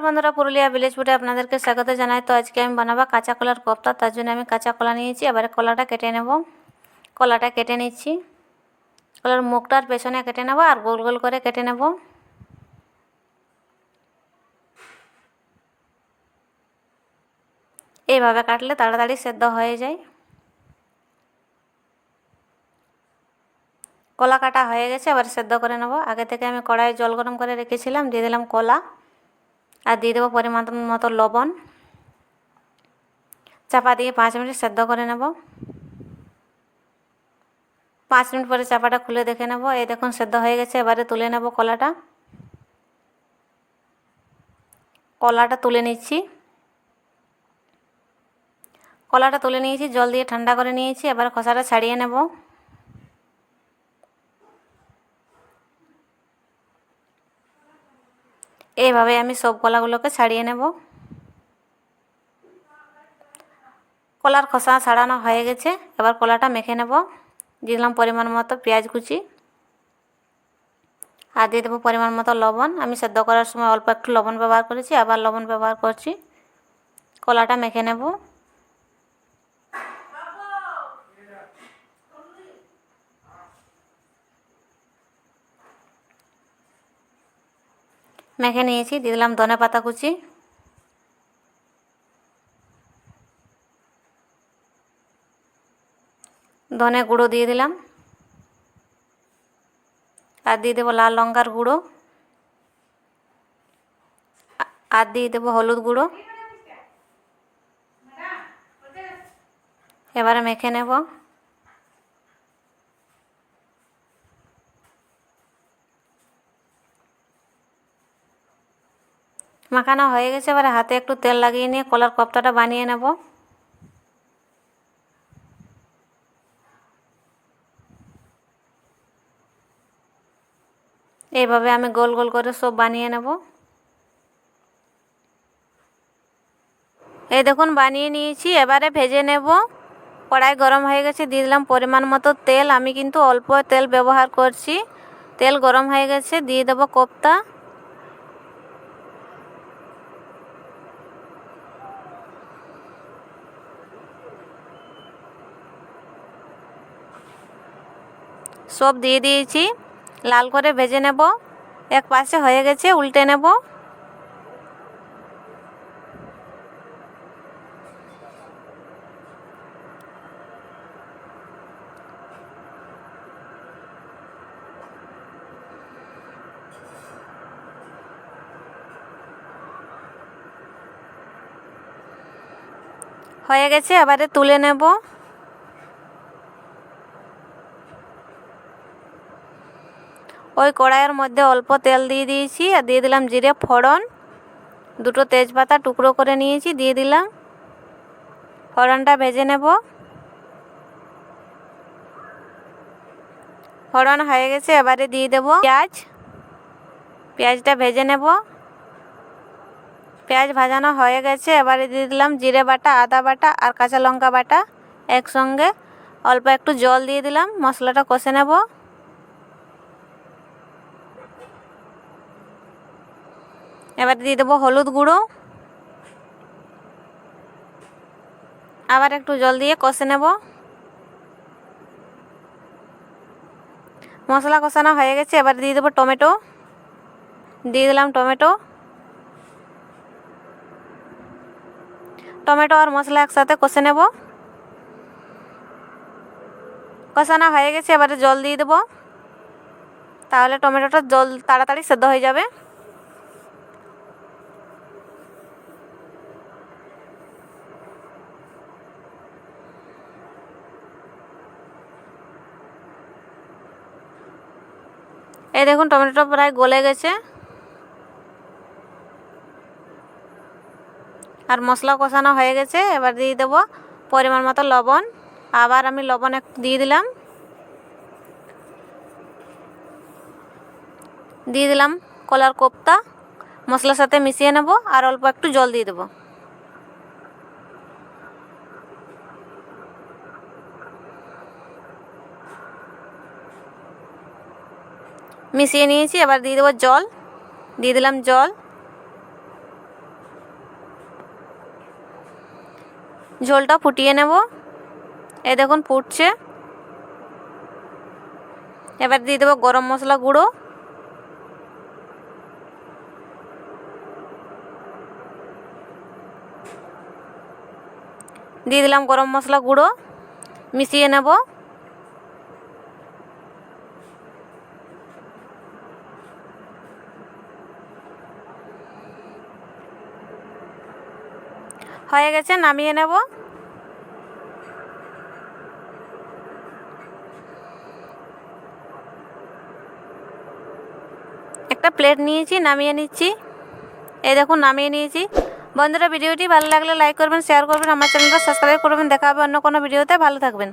বন্ধুরা, পুরুলিয়া ভিলেজ ফুডে আপনাদেরকে স্বাগত জানাই। তো আজকে আমি বানাবো কাঁচা কলার কোফতা। তার জন্য আমি কাঁচা কলা নিয়েছি। এবারে কলাটা কেটে নেব। কলাটা কেটে নিচ্ছি। কলার মুখটার পেছনে কেটে নেব আর গোল গোল করে কেটে নেব। এইভাবে কাটলে তাড়াতাড়ি সেদ্ধ হয়ে যায়। কলা কাটা হয়ে গেছে, এবার সেদ্ধ করে নেব। আগে থেকে আমি কড়াইয়ে জল গরম করে রেখেছিলাম। দিয়ে দিলাম কলা আর দিয়ে দেবো পরিমাণ মতো লবণ। চাপা দিয়ে 5 মিনিট সেদ্ধ করে নেব। 5 মিনিট পরে চাপাটা খুলে দেখে নেব। এই দেখুন সেদ্ধ হয়ে গেছে। এবারে তুলে নেব কলাটা। কলাটা তুলে নিচ্ছি। কলাটা তুলে নিয়েছি, জল দিয়ে ঠান্ডা করে নিয়েছি। এবার খোসাটা ছাড়িয়ে নেব। এইভাবে আমি সব কলাগুলোকে ছাড়িয়ে নেব। কলার খোসা ছাড়ানো হয়ে গেছে। এবার কলাটা মেখে নেব। দিয়ে দিলাম পরিমাণ মতো পেঁয়াজ কুচি আর দিয়ে দেবো পরিমাণ মতো লবণ। আমি সেদ্ধ করার সময় অল্প একটু লবণ ব্যবহার করেছি, আবার লবণ ব্যবহার করছি। কলাটা মেখে নেব। মেখে নিয়েছি। দিয়ে দিলাম ধনে পাতা কুচি, ধনে গুঁড়ো দিয়ে দিলাম আর দিয়ে দেবো লাল লঙ্কার গুঁড়ো আর দিয়ে দেবো হলুদ গুঁড়ো। এবারে মেখে নেব। মাখানো হয়ে গেছে। এবারে হাতে একটু তেল লাগিয়ে নিয়ে কলার কোফতাটা বানিয়ে নেব। এইভাবে আমি গোল গোল করে সব বানিয়ে নেব। এই দেখুন বানিয়ে নিয়েছি। এবারে ভেজে নেব। কড়াই গরম হয়ে গেছে। দিয়ে দিলাম পরিমাণ মতো তেল। আমি কিন্তু অল্প তেল ব্যবহার করছি। তেল গরম হয়ে গেছে। দিয়ে দেবো কোফতা। সব দিয়ে দিয়েছি। লাল করে ভেজে নেব। এক পাশে হয়ে গেছে, উল্টে নেব। হয়ে গেছে, এবারে তুলে নেব। ওই কড়াইয়ের মধ্যে অল্প তেল দিয়ে দিয়েছি আর দিয়ে দিলাম জিরে ফোড়ন। দুটো তেজপাতা টুকরো করে নিয়েছি, দিয়ে দিলাম। ফোড়নটা ভেজে নেব। ফোড়ন হয়ে গেছে, এবারে দিয়ে দেব পেঁয়াজ। পেঁয়াজটা ভেজে নেব। পেঁয়াজ ভাজানো হয়ে গেছে। এবারে দিয়ে দিলাম জিরে বাটা, আদা বাটা আর কাঁচা লঙ্কা বাটা একসঙ্গে। অল্প একটু জল দিয়ে দিলাম। মশলাটা কষে নেব। এবার দিয়ে দেবো হলুদ গুঁড়ো। আবার একটু জল দিয়ে কষে নেব। মশলা কষানো হয়ে গেছে। এবার দিয়ে দেবো টমেটো। দিয়ে দিলাম টমেটো। টমেটো আর মশলা একসাথে কষে নেব। কষানো হয়ে গেছে। এবারে জল দিয়ে দেবো, তাহলে টমেটোটা জল তাড়াতাড়ি সেদ্ধ হয়ে যাবে। এই দেখুন টমেটোটা প্রায় গলে গেছে আর মশলা কষানো হয়ে গেছে। এবার দিয়ে দেবো পরিমাণ মতো লবণ। আবার আমি লবণ একটু দিয়ে দিলাম। দিয়ে দিলাম কলার কোফতা। মশলার সাথে মিশিয়ে নেব আর অল্প একটু জল দিয়ে দেবো। মিশিয়ে নিয়েছি। এবার দিয়ে দেবো জল। দিয়ে দিলাম জল। ঝোলটা ফুটিয়ে নেব। এই দেখুন ফুটছে। এবার দিয়ে দেবো গরম মশলা গুঁড়ো, দিয়ে দিলাম গরম মশলা গুঁড়ো, মিশিয়ে নেব। হয়ে গেছে, নামিয়ে নেব। একটা প্লেট নিয়েছি, নামিয়ে নিচ্ছি। এই দেখুন নামিয়ে নিয়েছি। বন্ধুরা, ভিডিওটি ভালো লাগলে লাইক করবেন, শেয়ার করবেন, আমার চ্যানেলটা সাবস্ক্রাইব করবেন। দেখা হবে অন্য কোনো ভিডিওতে। ভালো থাকবেন।